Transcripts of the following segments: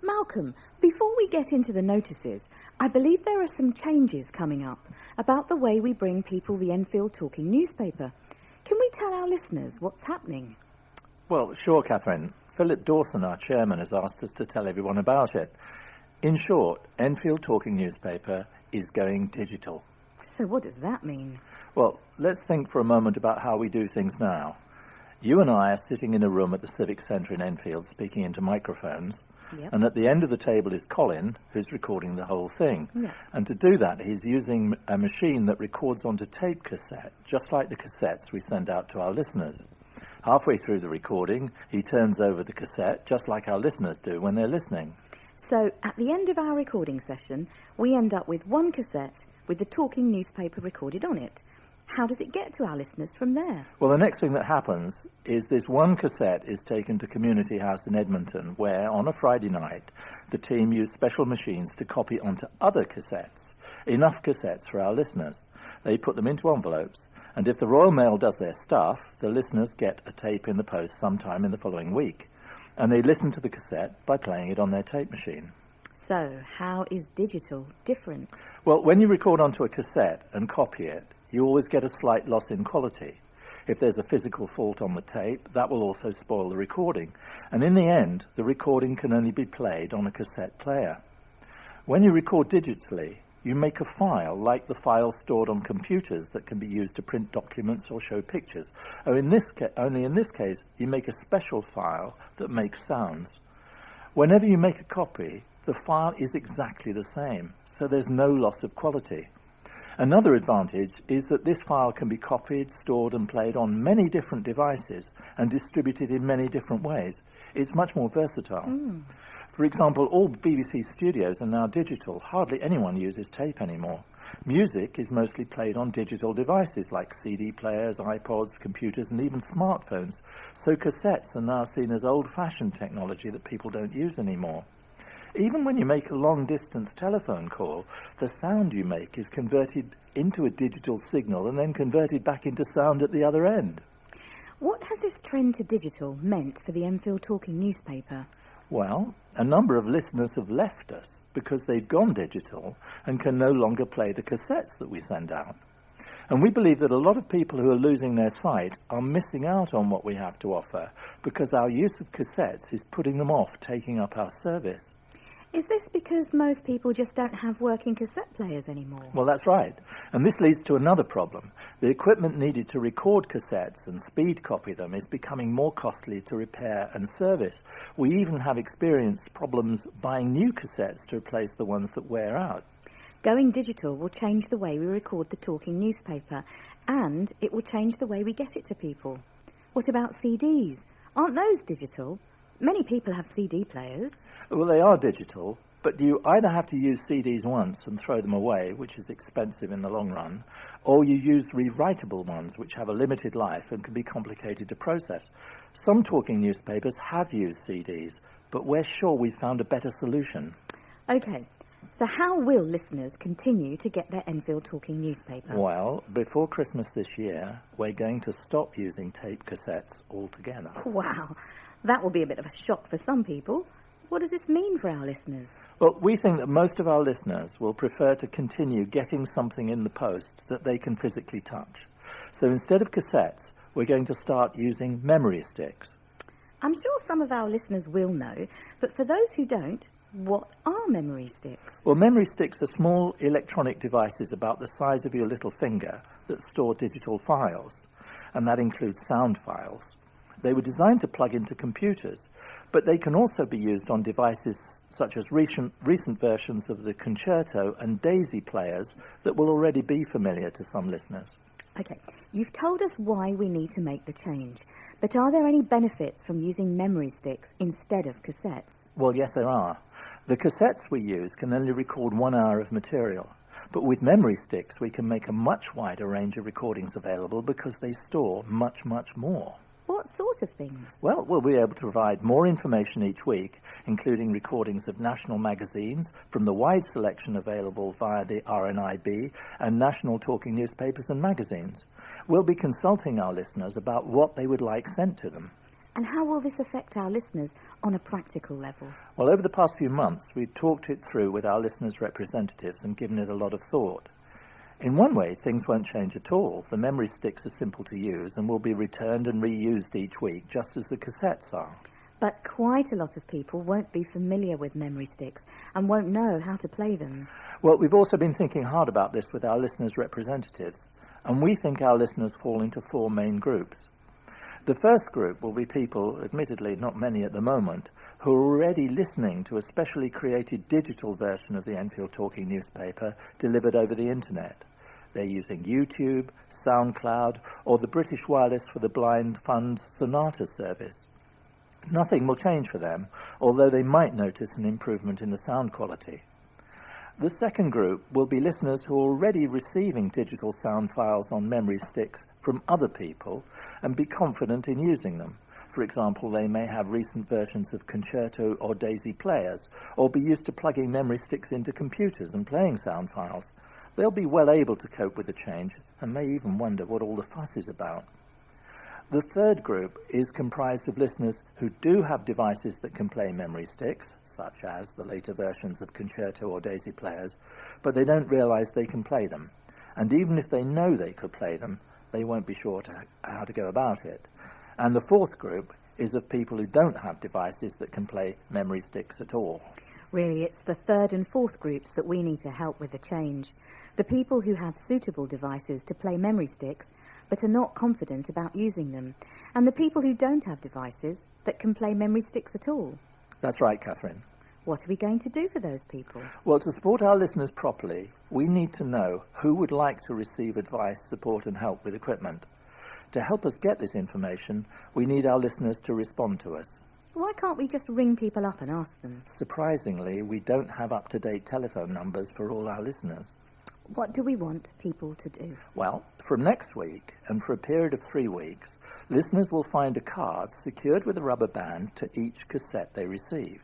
Malcolm, before we get into the notices, I believe there are some changes coming up about the way we bring people the Enfield Talking Newspaper. Can we tell our listeners what's happening? Well, sure, Katherin. Philip Dawson, our chairman, has asked us to tell everyone about it. In short, Enfield Talking Newspaper is going digital. So what does that mean? Well, let's think for a moment about how we do things now. You and I are sitting in a room at the Civic Centre in Enfield speaking into microphones. Yep. And at the end of the table is Colin, who's recording the whole thing. Yep. And to do that, he's using a machine that records onto tape cassette, just like the cassettes we send out to our listeners. Halfway through the recording, he turns over the cassette, just like our listeners do when they're listening. So, at the end of our recording session, we end up with one cassette with the talking newspaper recorded on it. How does it get to our listeners from there? Well, the next thing that happens is this one cassette is taken to Community House in Edmonton, where, on a Friday night, the team use special machines to copy onto other cassettes, enough cassettes for our listeners. They put them into envelopes, and if the Royal Mail does their stuff, the listeners get a tape in the post sometime in the following week, and they listen to the cassette by playing it on their tape machine. So, how is digital different? Well, when you record onto a cassette and copy it, you always get a slight loss in quality. If there's a physical fault on the tape, that will also spoil the recording. And in the end, the recording can only be played on a cassette player. When you record digitally, you make a file like the file stored on computers that can be used to print documents or show pictures. Only in this case, you make a special file that makes sounds. Whenever you make a copy, the file is exactly the same, so there's no loss of quality. Another advantage is that this file can be copied, stored and played on many different devices and distributed in many different ways. It's much more versatile. For example, all BBC studios are now digital. Hardly anyone uses tape anymore. Music is mostly played on digital devices like CD players, iPods, computers and even smartphones. So cassettes are now seen as old-fashioned technology that people don't use anymore. Even when you make a long-distance telephone call, the sound you make is converted into a digital signal and then converted back into sound at the other end. What has this trend to digital meant for the Enfield Talking Newspaper? Well, a number of listeners have left us because they've gone digital and can no longer play the cassettes that we send out. And we believe that a lot of people who are losing their sight are missing out on what we have to offer because our use of cassettes is putting them off taking up our service. Is this because most people just don't have working cassette players anymore? Well, that's right. And this leads to another problem. The equipment needed to record cassettes and speed copy them is becoming more costly to repair and service. We even have experienced problems buying new cassettes to replace the ones that wear out. Going digital will change the way we record the talking newspaper, and it will change the way we get it to people. What about CDs? Aren't those digital? Many people have CD players. Well, they are digital, but you either have to use CDs once and throw them away, which is expensive in the long run, or you use rewritable ones, which have a limited life and can be complicated to process. Some talking newspapers have used CDs, but we're sure we've found a better solution. OK, so how will listeners continue to get their Enfield Talking Newspaper? Well, before Christmas this year, we're going to stop using tape cassettes altogether. Wow. That will be a bit of a shock for some people. What does this mean for our listeners? Well, we think that most of our listeners will prefer to continue getting something in the post that they can physically touch. So instead of cassettes, we're going to start using memory sticks. I'm sure some of our listeners will know, but for those who don't, what are memory sticks? Well, memory sticks are small electronic devices about the size of your little finger that store digital files, and that includes sound files. They were designed to plug into computers, but they can also be used on devices such as recent versions of the Concerto and Daisy players that will already be familiar to some listeners. OK, you've told us why we need to make the change, but are there any benefits from using memory sticks instead of cassettes? Well, yes, there are. The cassettes we use can only record 1 hour of material, but with memory sticks we can make a much wider range of recordings available because they store much, much more. What sort of things? Well, we'll be able to provide more information each week, including recordings of national magazines from the wide selection available via the RNIB and national talking newspapers and magazines. We'll be consulting our listeners about what they would like sent to them. And how will this affect our listeners on a practical level? Well, over the past few months, we've talked it through with our listeners' representatives and given it a lot of thought. In one way, things won't change at all. The memory sticks are simple to use and will be returned and reused each week, just as the cassettes are. But quite a lot of people won't be familiar with memory sticks and won't know how to play them. Well, we've also been thinking hard about this with our listeners' representatives, and we think our listeners fall into 4 main groups. The first group will be people, admittedly not many at the moment, who are already listening to a specially created digital version of the Enfield Talking Newspaper delivered over the internet. They're using YouTube, SoundCloud, or the British Wireless for the Blind Fund's Sonata service. Nothing will change for them, although they might notice an improvement in the sound quality. The second group will be listeners who are already receiving digital sound files on memory sticks from other people and be confident in using them. For example, they may have recent versions of concerto or daisy players, or be used to plugging memory sticks into computers and playing sound files. They'll be well able to cope with the change and may even wonder what all the fuss is about. The third group is comprised of listeners who do have devices that can play memory sticks, such as the later versions of concerto or daisy players, but they don't realise they can play them. And even if they know they could play them, they won't be sure how to go about it. And the fourth group is of people who don't have devices that can play memory sticks at all. Really, it's the third and fourth groups that we need to help with the change. The people who have suitable devices to play memory sticks but are not confident about using them, and the people who don't have devices that can play memory sticks at all. That's right, Katherin. What are we going to do for those people? Well, to support our listeners properly, we need to know who would like to receive advice, support and help with equipment. To help us get this information, we need our listeners to respond to us. Why can't we just ring people up and ask them? Surprisingly, we don't have up-to-date telephone numbers for all our listeners. What do we want people to do? Well, from next week, and for a period of 3 weeks, listeners will find a card secured with a rubber band to each cassette they receive.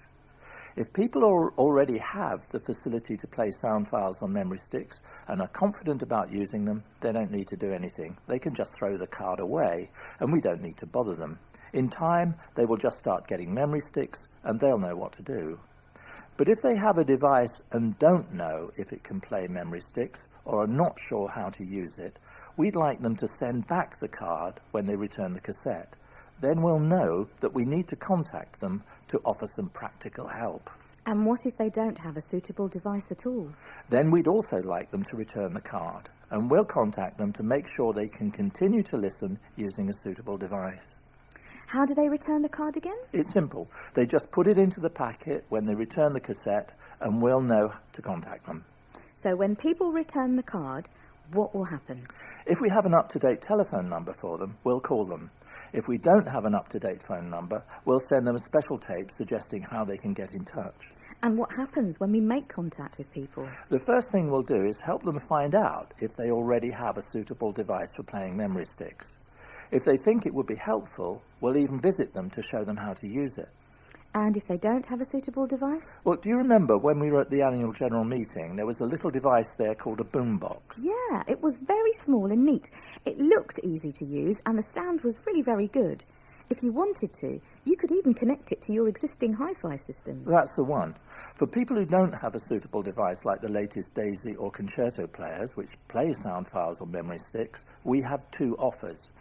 If people already have the facility to play sound files on memory sticks and are confident about using them, they don't need to do anything. They can just throw the card away, and we don't need to bother them. In time, they will just start getting memory sticks, and they'll know what to do. But if they have a device and don't know if it can play memory sticks or are not sure how to use it, we'd like them to send back the card when they return the cassette. Then we'll know that we need to contact them to offer some practical help. And what if they don't have a suitable device at all? Then we'd also like them to return the card, and we'll contact them to make sure they can continue to listen using a suitable device. How do they return the card again? It's simple. They just put it into the packet when they return the cassette, and we'll know to contact them. So when people return the card, what will happen? If we have an up-to-date telephone number for them, we'll call them. If we don't have an up-to-date phone number, we'll send them a special tape suggesting how they can get in touch. And what happens when we make contact with people? The first thing we'll do is help them find out if they already have a suitable device for playing memory sticks. If they think it would be helpful, we'll even visit them to show them how to use it. And if they don't have a suitable device? Well, do you remember when we were at the annual general meeting, there was a little device there called a boombox? Yeah, it was very small and neat. It looked easy to use and the sound was really very good. If you wanted to, you could even connect it to your existing hi-fi system. That's the one. For people who don't have a suitable device like the latest Daisy or Concerto players, which play sound files on memory sticks, we have 2 offers.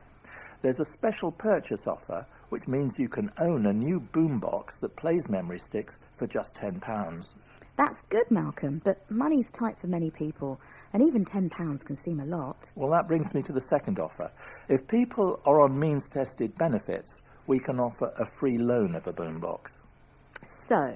There's a special purchase offer, which means you can own a new boombox that plays memory sticks for just £10. That's good, Malcolm, but money's tight for many people, and even £10 can seem a lot. Well, that brings me to the second offer. If people are on means-tested benefits, we can offer a free loan of a boombox. So,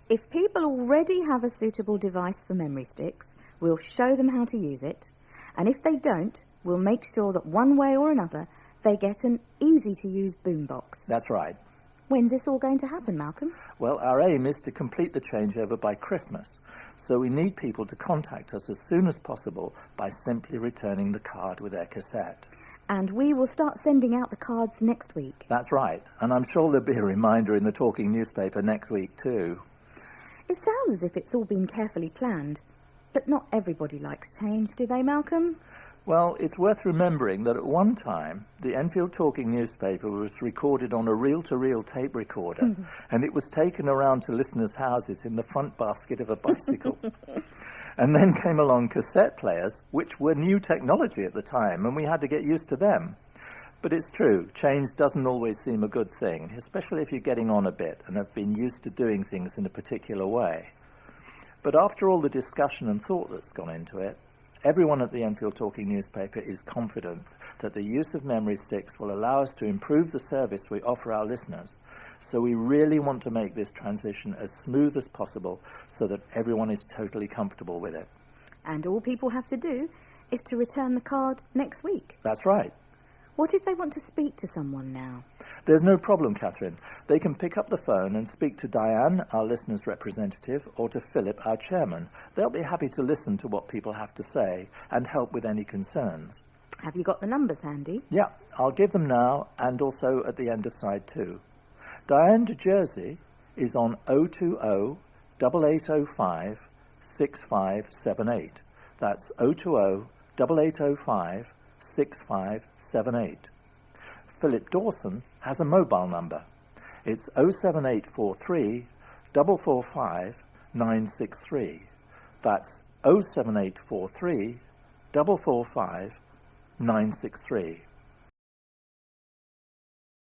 if people already have a suitable device for memory sticks, we'll show them how to use it, and if they don't, we'll make sure that one way or another they get an easy-to-use boombox. That's right. When's this all going to happen, Malcolm? Well, our aim is to complete the changeover by Christmas, so we need people to contact us as soon as possible by simply returning the card with their cassette. And we will start sending out the cards next week. That's right, and I'm sure there'll be a reminder in the Talking Newspaper next week too. It sounds as if it's all been carefully planned, but not everybody likes change, do they, Malcolm? Well, it's worth remembering that at one time, the Enfield Talking Newspaper was recorded on a reel-to-reel tape recorder, and it was taken around to listeners' houses in the front basket of a bicycle. And then came along cassette players, which were new technology at the time, and we had to get used to them. But it's true, change doesn't always seem a good thing, especially if you're getting on a bit and have been used to doing things in a particular way. But after all the discussion and thought that's gone into it, everyone at the Enfield Talking Newspaper is confident that the use of memory sticks will allow us to improve the service we offer our listeners. So we really want to make this transition as smooth as possible so that everyone is totally comfortable with it. And all people have to do is to return the card next week. That's right. What if they want to speak to someone now? There's no problem, Katherin. They can pick up the phone and speak to Diane, our listeners' representative, or to Philip, our chairman. They'll be happy to listen to what people have to say and help with any concerns. Have you got the numbers handy? Yeah, I'll give them now and also at the end of side 2. Diane de Jersey is on 020-8805-6578. That's 020-8805-6578. Philip Dawson has a mobile number. It's 07843 445 963. That's 07843 445 963.